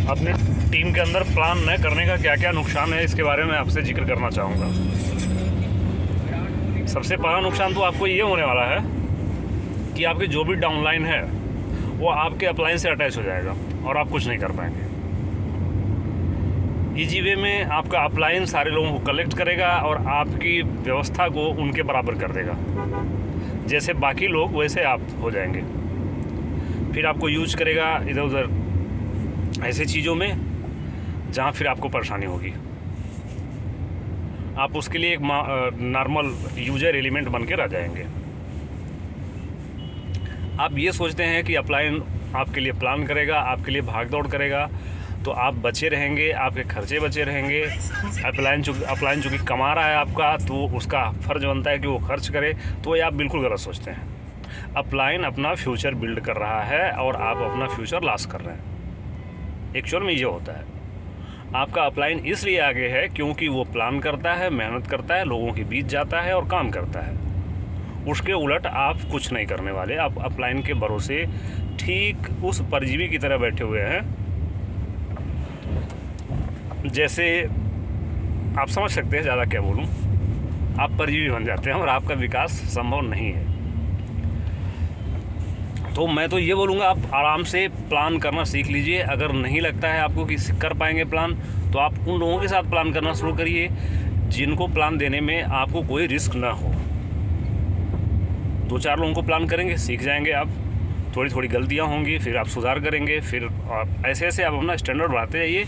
अपने टीम के अंदर प्लान न करने का क्या क्या नुकसान है, इसके बारे में आपसे जिक्र करना चाहूँगा। सबसे पहला नुकसान तो आपको ये होने वाला है कि आपकी जो भी डाउनलाइन है वो आपके अपलाइन से अटैच हो जाएगा और आप कुछ नहीं कर पाएंगे। ईजी वे में आपका अपलाइन सारे लोगों को कलेक्ट करेगा और आपकी व्यवस्था को उनके बराबर कर देगा। जैसे बाकी लोग वैसे आप हो जाएंगे। फिर आपको यूज करेगा इधर उधर ऐसे चीज़ों में जहाँ फिर आपको परेशानी होगी। आप उसके लिए एक नॉर्मल यूजर एलिमेंट बन के रह जाएंगे। आप ये सोचते हैं कि अपलाइन आपके लिए प्लान करेगा, आपके लिए भाग दौड़ करेगा, तो आप बचे रहेंगे, आपके खर्चे बचे रहेंगे। अपलाइन चूँकि कमा रहा है आपका, तो उसका फ़र्ज बनता है कि वो खर्च करे। तो ये आप बिल्कुल गलत सोचते हैं। अपलाइन अपना फ्यूचर बिल्ड कर रहा है और आप अपना फ्यूचर लॉस कर रहे हैं। एक्चुअल में ये होता है। आपका अपलाइन इसलिए आगे है क्योंकि वो प्लान करता है, मेहनत करता है, लोगों के बीच जाता है और काम करता है। उसके उलट आप कुछ नहीं करने वाले। आप अपलाइन के भरोसे ठीक उस परजीवी की तरह बैठे हुए हैं। जैसे आप समझ सकते हैं, ज़्यादा क्या बोलूं, आप परजीवी बन जाते हैं और आपका विकास संभव नहीं है। तो मैं तो ये बोलूँगा, आप आराम से प्लान करना सीख लीजिए। अगर नहीं लगता है आपको कि कर पाएंगे प्लान, तो आप उन लोगों के साथ प्लान करना शुरू करिए जिनको प्लान देने में आपको कोई रिस्क ना हो। 2-4 लोगों को प्लान करेंगे, सीख जाएंगे आप। थोड़ी थोड़ी गलतियां होंगी, फिर आप सुधार करेंगे, फिर आप ऐसे ऐसे आप अपना स्टैंडर्ड बढ़ाते जाइए।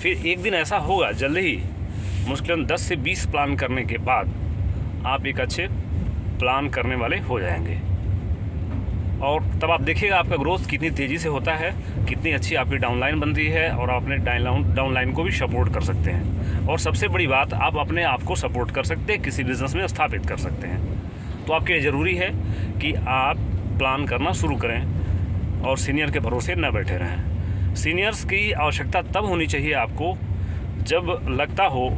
फिर एक दिन ऐसा होगा जल्द ही, मुश्किल 10 से 20 प्लान करने के बाद आप एक अच्छे प्लान करने वाले हो जाएंगे। और तब आप देखिएगा आपका ग्रोथ कितनी तेज़ी से होता है, कितनी अच्छी आपकी डाउनलाइन बनती है और आप अपने डाउनलाइन को भी सपोर्ट कर सकते हैं। और सबसे बड़ी बात, आप अपने आप को सपोर्ट कर सकते हैं, किसी बिज़नेस में स्थापित कर सकते हैं। तो आपके लिए ज़रूरी है कि आप प्लान करना शुरू करें और सीनियर के भरोसे न बैठे रहें। सीनियर्स की आवश्यकता तब होनी चाहिए आपको जब लगता हो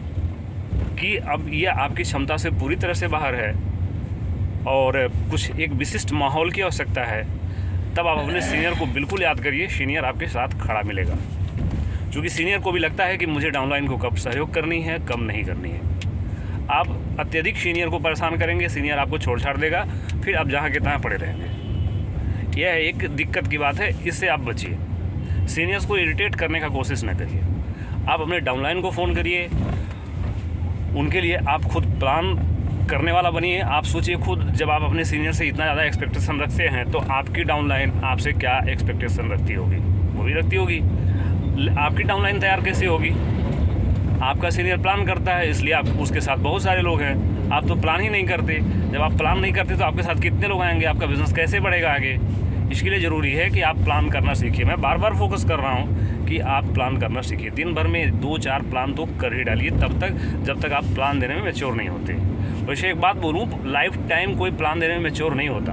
कि अब ये आपकी क्षमता से पूरी तरह से बाहर है और कुछ एक विशिष्ट माहौल की आवश्यकता है। तब आप अपने सीनियर को बिल्कुल याद करिए, सीनियर आपके साथ खड़ा मिलेगा। क्योंकि सीनियर को भी लगता है कि मुझे डाउनलाइन को कब सहयोग करनी है, कब नहीं करनी है। आप अत्यधिक सीनियर को परेशान करेंगे, सीनियर आपको छोड़ छाड़ देगा, फिर आप जहाँ के तहाँ पड़े रहेंगे। यह एक दिक्कत की बात है, इससे आप बचिए। सीनियर्स को इरिटेट करने का कोशिश न करिए। आप अपने डाउनलाइन को फ़ोन करिए, उनके लिए आप खुद प्लान करने वाला बनिए। आप सोचिए खुद, जब आप अपने सीनियर से इतना ज़्यादा एक्सपेक्टेशन रखते हैं तो आपकी डाउनलाइन आपसे क्या एक्सपेक्टेशन रखती होगी, वो भी रखती होगी। आपकी डाउनलाइन तैयार कैसे होगी? आपका सीनियर प्लान करता है, इसलिए आप उसके साथ बहुत सारे लोग हैं। आप तो प्लान ही नहीं करते। जब आप प्लान नहीं करते तो आपके साथ कितने लोग आएंगे, आपका बिज़नेस कैसे बढ़ेगा आगे? इसके लिए ज़रूरी है कि आप प्लान करना सीखिए। मैं बार बार फोकस कर रहा हूँ कि आप प्लान करना सीखिए। दिन भर में 2-4 प्लान तो कर ही डालिए, तब तक जब तक आप प्लान देने में मैच्योर नहीं होते। वैसे एक बात बोलूँ, लाइफ टाइम कोई प्लान देने में मैच्योर नहीं होता।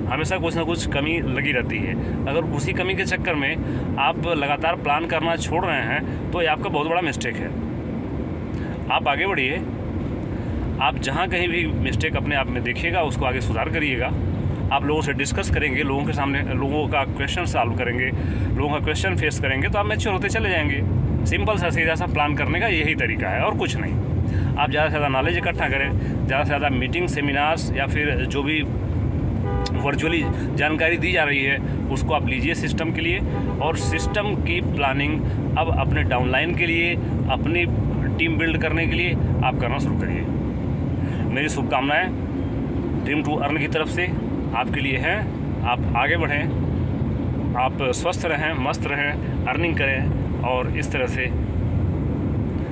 हमेशा कुछ ना कुछ कमी लगी रहती है। अगर उसी कमी के चक्कर में आप लगातार प्लान करना छोड़ रहे हैं तो ये आपका बहुत बड़ा मिस्टेक है। आप आगे बढ़िए। आप जहाँ कहीं भी मिस्टेक अपने आप में देखिएगा, उसको आगे सुधार करिएगा। आप लोगों से डिस्कस करेंगे, लोगों के सामने लोगों का क्वेश्चन सॉल्व करेंगे, लोगों का क्वेश्चन फेस करेंगे, तो आप मैच्योर होते चले जाएंगे। सिंपल सा सीधा सा प्लान करने का यही तरीका है और कुछ नहीं। आप ज़्यादा से ज़्यादा नॉलेज इकट्ठा करें, ज़्यादा से ज़्यादा मीटिंग, सेमिनार्स या फिर जो भी वर्चुअली जानकारी दी जा रही है उसको आप लीजिए सिस्टम के लिए। और सिस्टम की प्लानिंग अब अपने डाउनलाइन के लिए, अपनी टीम बिल्ड करने के लिए आप करना शुरू करिए। मेरी शुभकामनाएं ड्रीम टू अर्न की तरफ से आपके लिए हैं। आप आगे बढ़ें, आप स्वस्थ रहें, मस्त रहें, अर्निंग करें और इस तरह से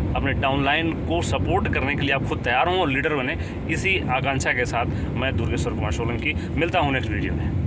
अपने डाउनलाइन को सपोर्ट करने के लिए आप खुद तैयार हों और लीडर बने। इसी आकांक्षा के साथ मैं दुर्गेश्वर कुमार सोलंकी मिलता हूँ नेक्स्ट वीडियो में।